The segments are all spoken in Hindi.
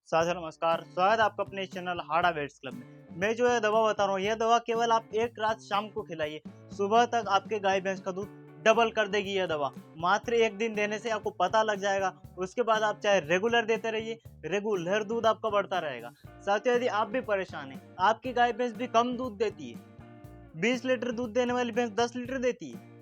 साथियों नमस्कार, स्वागत है आपका अपने चैनल हाड़ा वेट्स क्लब में। मैं जो है दवा बता रहा हूँ, यह दवा केवल आप एक रात शाम को खिलाइए, सुबह तक आपके गाय भैंस का दूध डबल कर देगी। यह दवा मात्र एक दिन देने से आपको पता लग जाएगा। उसके बाद आप चाहे रेगुलर देते रहिए, रेगुलर दूध आपका बढ़ता रहेगा। साथियों यदि आप भी परेशान हैं, आपकी गाय भैंस भी कम दूध देती है, 20 लीटर दूध देने वाली भैंस 10 लीटर देती है,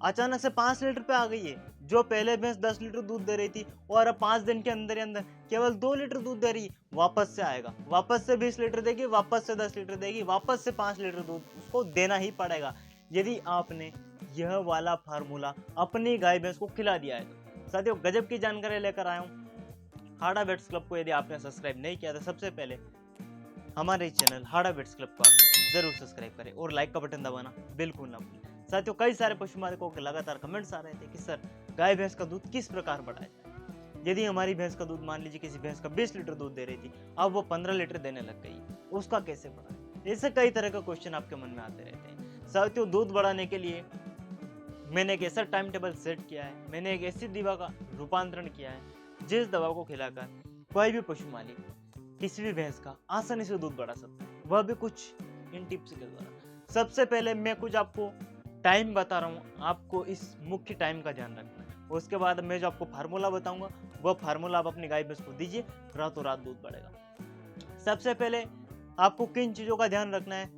अचानक से 5 लीटर पे आ गई है। जो पहले भैंस 10 लीटर दूध दे रही थी और अब 5 दिन के अंदर ही अंदर केवल 2 लीटर दूध दे रही है, वापस से आएगा, वापस से 20 लीटर देगी, वापस से 10 लीटर देगी, वापस से 5 लीटर दूध उसको देना ही पड़ेगा यदि आपने यह वाला फार्मूला अपनी गाय भैंस को खिला दिया है। तो साथियों गजब की जानकारी लेकर आया हूँ। हाड़ा वेट्स क्लब को यदि आपने सब्सक्राइब नहीं किया तो सबसे पहले हमारे चैनल हाड़ा वेट्स क्लब को आप जरूर सब्सक्राइब करें और लाइक का बटन दबाना बिल्कुल ना भूलें। साथियों कई सारे पशु मालिकों के लगातार कमेंट्स आ रहे थे कि सर गाय भैंस का दूध किस प्रकार बढ़ाया जाए। यदि हमारी भैंस का दूध मान लीजिए किसी भैंस का 20 लीटर दूध दे रही थी, अब वो 15 लीटर देने लग गई, उसका कैसे बढ़ाए। ऐसे कई तरह का क्वेश्चन आपके मन में आते रहते हैं। साथियों दूध बढ़ाने के लिए मैंने एक ऐसा टाइम टेबल सेट किया है, मैंने एक ऐसी दवा का रूपांतरण किया है जिस दवा को खिलाकर कोई भी पशु मालिक किसी भी भैंस का आसानी से दूध बढ़ा सकता है, वह भी कुछ इन टिप्स के द्वारा। सबसे पहले मैं कुछ आपको टाइम बता रहा हूँ, आपको इस मुख्य टाइम का ध्यान रखना है। उसके बाद मैं जो आपको फार्मूला बताऊंगा वह फार्मूला आप अपनी गाय भैंस को दीजिए, रातों रात दूध बढ़ेगा। सबसे पहले आपको किन चीज़ों का ध्यान रखना है।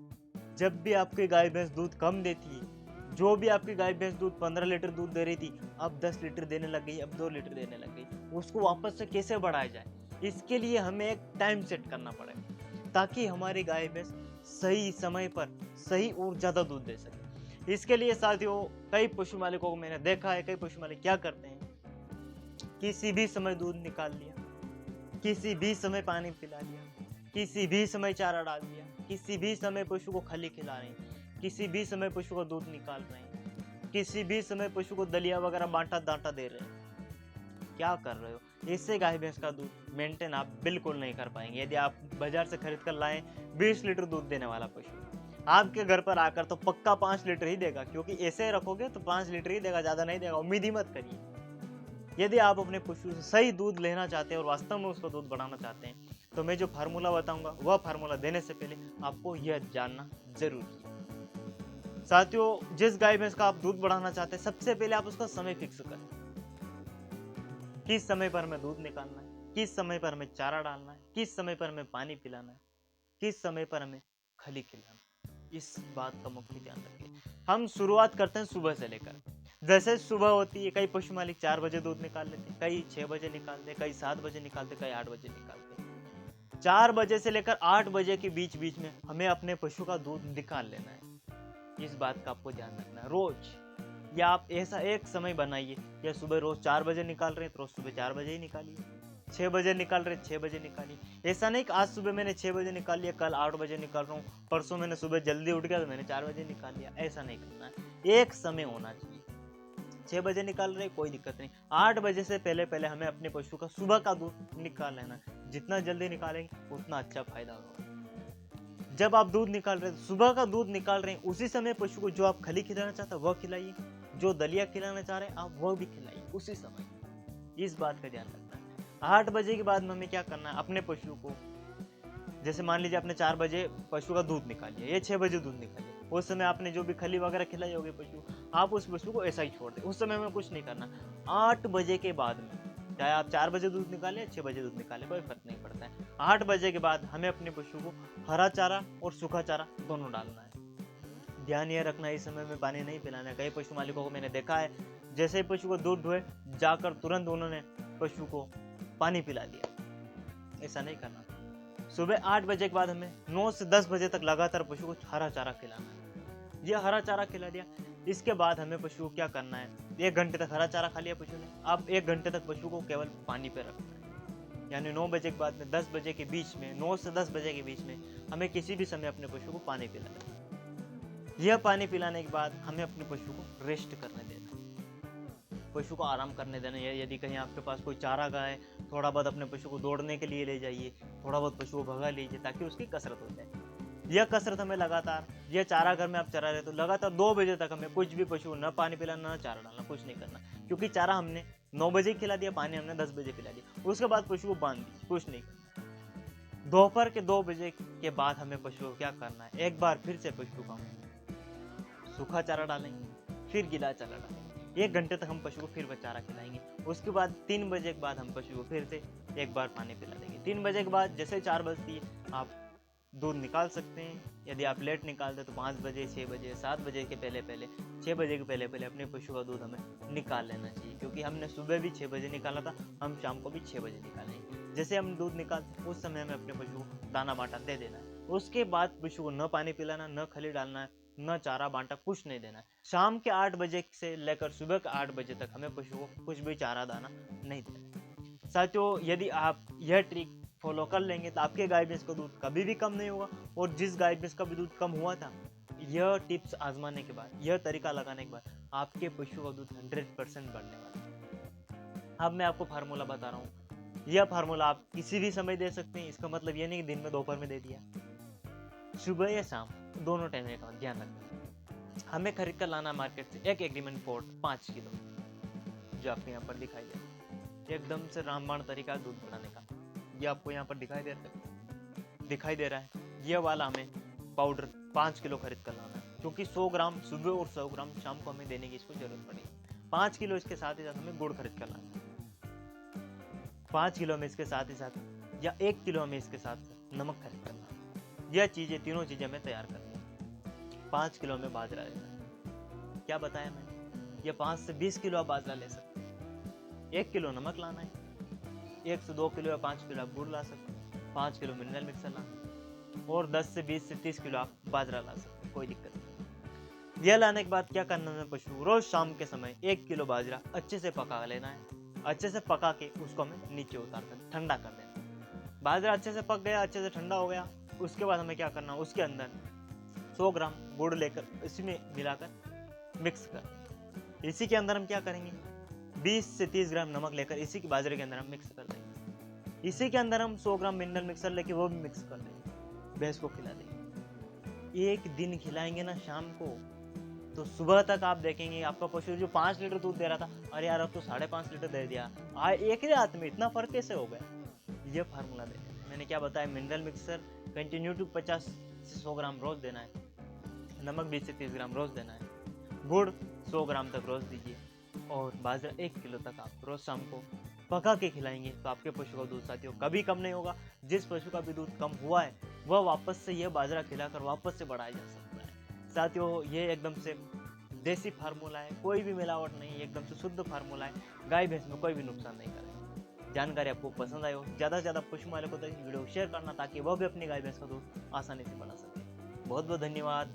जब भी आपकी गाय भैंस दूध कम देती है, जो भी आपकी गाय भैंस दूध 15 लीटर दूध दे रही थी, अब 10 लीटर देने लग गई, अब 2 लीटर देने लग गई, उसको वापस से कैसे बढ़ाया जाए, इसके लिए हमें एक टाइम सेट करना पड़ेगा ताकि हमारी गाय भैंस सही समय पर सही और ज़्यादा दूध दे सके। इसके लिए साथियों कई पशु मालिकों को मैंने देखा है, कई पशु मालिक क्या करते हैं, किसी भी समय दूध निकाल लिया, किसी भी समय पानी पिला लिया, किसी भी समय चारा डाल दिया, किसी भी समय पशु को खली खिला रहे हैं, किसी भी समय पशु को दूध निकाल रहे हैं, किसी भी समय पशु को दलिया वगैरह बांटा दांटा दे रहे हैं। क्या कर रहे हो? इससे गाय भैंस का दूध मेंटेन आप बिल्कुल नहीं कर पाएंगे। यदि आप बाजार से खरीद कर लाएं 20 लीटर दूध देने वाला पशु, आपके घर पर आकर तो पक्का 5 लीटर ही देगा, क्योंकि ऐसे रखोगे तो 5 लीटर ही देगा, ज्यादा नहीं देगा, उम्मीद ही मत करिए। यदि आप अपने पशु से सही दूध लेना चाहते हैं और वास्तव में उसका दूध बढ़ाना चाहते हैं, तो मैं जो फार्मूला बताऊंगा वह फार्मूला देने से पहले आपको यह जानना जरूरी है। साथियों जिस गाय भैंस का आप दूध बढ़ाना चाहते हैं, सबसे पहले आप उसका समय फिक्स करें। किस समय पर हमें दूध निकालना है, किस समय पर हमें चारा डालना है, किस समय पर हमें पानी पिलाना है, किस समय पर हमें खली खिलाना है, इस बात का मुख्य ध्यान रखिए। हम शुरुआत करते हैं सुबह से लेकर। जैसे सुबह होती है, कई पशु मालिक 4 बजे दूध निकाल लेते हैं, कई 6 बजे निकालते हैं, कई 7 बजे निकालते हैं, कई 8 बजे निकालते हैं। 4 बजे से लेकर 8 बजे के बीच बीच में हमें अपने पशु का दूध निकाल लेना है। इस बात का आपको ध्यान रखना है। रोज या आप ऐसा एक समय बनाइए, या सुबह रोज 4 बजे निकाल रहे हैं तो रोज सुबह 4 बजे ही निकालिए, 6 बजे निकाल रहे 6 बजे निकालिए। ऐसा नहीं कि आज सुबह मैंने 6 बजे निकाल लिया, कल 8 बजे निकाल रहा हूँ, परसों मैंने सुबह जल्दी उठ गया तो मैंने 4 बजे निकाल लिया। ऐसा नहीं करना है, एक समय होना चाहिए। 6 बजे निकाल रहे कोई दिक्कत नहीं, 8 बजे से पहले पहले हमें अपने पशु का सुबह का दूध निकाल लेना है। जितना जल्दी निकालेंगे उतना अच्छा फायदा होगा। जब आप दूध निकाल रहे हैं, सुबह का दूध निकाल रहे हैं, उसी समय पशु को जो आप खली खिलाना चाहते हैं वह खिलाइए, जो दलिया खिलाना चाह रहे हैं आप वह भी खिलाइए उसी समय। इस बात का ध्यान रखना है। 8 बजे के बाद में हमें क्या करना है, अपने पशु को, जैसे मान लीजिए आपने 4 बजे पशु का दूध निकाल लिया या 6 बजे दूध निकाल लिया, उस समय आपने जो भी खली वगैरह खिलाई होगी पशु, आप उस पशु को ऐसा ही छोड़ दें, उस समय में कुछ नहीं करना। 8 बजे के बाद में, चाहे आप 4 बजे दूध निकालें 6 बजे दूध निकालें, कोई फर्क नहीं पड़ता है। 8 बजे के बाद हमें अपने पशु को हरा चारा और सूखा चारा दोनों डालना है। ध्यान यह रखना है इस समय में पानी नहीं पिलाना है। कई पशु मालिकों को मैंने देखा है, जैसे ही पशु को दूध दुहे जाकर तुरंत उन्होंने पशु को पानी पिला दिया। ऐसा नहीं करना। सुबह 8 बजे के बाद हमें 9 से 10 बजे तक लगातार पशु को हरा चारा खिलाना है। यह हरा चारा खिला दिया, इसके बाद हमें पशु को क्या करना है, 1 घंटे तक हरा चारा खा लिया पशु ने, अब 1 घंटे तक पशु को केवल पानी पे रखना है। यानी 9 बजे के बाद में 10 बजे के बीच में, 9 से 10 बजे के बीच में हमें किसी भी समय अपने पशु को पानी पिलाना है। यह पानी पिलाने के बाद हमें अपने पशु को रेस्ट करने देना है, पशु को आराम करने देना है। यदि कहीं आपके पास कोई चारागाह है, थोड़ा बहुत अपने पशु को दौड़ने के लिए ले जाइए, थोड़ा बहुत पशु को भगा लीजिए ताकि उसकी कसरत हो जाए। यह कसरत हमें लगातार, यह चारागाह में आप चरा रहे तो लगातार 2 बजे तक हमें कुछ भी पशु न पानी पिलाना, न चारा डालना, कुछ नहीं करना। क्योंकि चारा हमने 9 बजे खिला दिया, पानी हमने 10 बजे पिला दिया, उसके बाद पशु को बांध दिया, कुछ नहीं करना। दोपहर के 2 बजे के बाद हमें पशु को क्या करना है, एक बार फिर से पशु को सूखा चारा डालेंगे, फिर गीला चारा डालेंगे। 1 घंटे तक हम पशु को फिर चारा खिलाएंगे। उसके बाद 3 बजे के बाद हम पशु को फिर से एक बार पानी पिला देंगे। 3 बजे के बाद जैसे 4 बजती है आप दूध निकाल सकते हैं। यदि आप लेट निकालते तो 5 बजे, 6 बजे, 7 बजे के पहले 6 बजे के पहले अपने पशु का दूध हमें निकाल लेना चाहिए, क्योंकि हमने सुबह भी 6 बजे निकाला था, हम शाम को भी 6 बजे निकालेंगे। जैसे हम दूध निकालते उस समय हमें अपने पशु को दाना बांटा दे देना है। उसके बाद पशु को न पानी पिलाना, न खली डालना है, न चारा बांटा, कुछ नहीं देना है। शाम के 8 बजे से लेकर सुबह के 8 बजे तक हमें पशु को कुछ भी चारा दाना नहीं देना। साथियों, यदि आप यह ट्रिक फॉलो कर लेंगे तो आपके गाय भैंस का दूध कभी भी कम नहीं होगा। और जिस गाय भैंस का भी दूध कम हुआ था, यह टिप्स आजमाने के बाद, यह तरीका लगाने के बाद आपके पशु का दूध 100% बढ़ने वाला है। अब मैं आपको फार्मूला बता रहा हूँ। यह फार्मूला आप किसी भी समय दे सकते हैं। इसका मतलब यह नहीं कि दिन में, दोपहर में दे दिया, सुबह या शाम दोनों टाइम का ध्यान रखना। हमें खरीद कर लाना मार्केट से एक एग्रीमेंट पोर्ट 5 किलो, जो आपको यहाँ पर दिखाई दे रहा है। एकदम से रामबाण तरीका दूध बनाने का, ये आपको यहाँ पर दिखाई दे रहा है। ये वाला हमें पाउडर 5 किलो खरीद कर लाना है, क्योंकि 100 ग्राम सुबह और 100 ग्राम शाम को हमें देने की इसको जरूरत पड़ेगी। 5 किलो इसके साथ ही साथ हमें गुड़ खरीद कर लाना है। 5 किलो में इसके साथ ही साथ, या 1 किलो हमें इसके साथ नमक खरीद करना है। यह चीजें, तीनों चीजें हमें तैयार करनी है। 5 किलो में बाजरा लेना है, क्या बताया मैंने, ये 5 से 20 किलो आप बाजरा ले सकते हैं। 1 किलो नमक लाना है, 1 से 2 किलो या 5 किलो आप गुड़ ला सकते हैं, 5 किलो मिनरल मिक्सर लाना, और 10 से 20 से 30 किलो आप बाजरा ला सकते हैं, कोई दिक्कत नहीं। यह लाने के बाद क्या करना है, पशु रोज शाम के समय 1 किलो बाजरा अच्छे से पका लेना है। अच्छे से पका के उसको हमें नीचे उतार कर ठंडा कर देना। बाजरा अच्छे से पक गया, अच्छे से ठंडा हो गया, उसके बाद हमें क्या करना है, उसके अंदर 100 ग्राम गुड़ लेकर इसमें मिलाकर मिक्स कर, इसी के अंदर हम क्या करेंगे, 20 से 30 ग्राम नमक लेकर इसी के बाजरे के अंदर हम मिक्स कर देंगे। इसी के अंदर हम 100 ग्राम मिनरल मिक्सर लेके वो भी मिक्स कर देंगे, भैंस को खिला देंगे। एक दिन खिलाएंगे ना शाम को, तो सुबह तक आप देखेंगे आपका पशु जो 5 लीटर दूध दे रहा था, अरे यार अब तो 5.5 लीटर दे दिया, एक ही रात में इतना फर्क कैसे हो गया। ये फार्मूला देना, मैंने क्या बताया, मिनरल मिक्सर कंटिन्यू टू 50 से 100 ग्राम रोज देना है, नमक 20 से 30 ग्राम रोज देना है, गुड़ 100 ग्राम तक रोज दीजिए, और बाजरा 1 किलो तक आप रोज शाम को पका के खिलाएंगे तो आपके पशु का दूध साथियों कभी कम नहीं होगा। जिस पशु का भी दूध कम हुआ है वह वापस से यह बाजरा खिलाकर वापस से बढ़ाया जा सकता है। साथियों, ये एकदम से देसी फार्मूला है, कोई भी मिलावट नहीं, एकदम से शुद्ध फार्मूला है, गाय भैंस में कोई भी नुकसान नहीं करेगा। जानकारी आपको पसंद आई हो, ज़्यादा से ज़्यादा पशु मालिकों तक वीडियो शेयर करना, ताकि वह भी अपनी गाय भैंस का दूध आसानी से बना सके। बहुत बहुत धन्यवाद,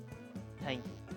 थैंक यू।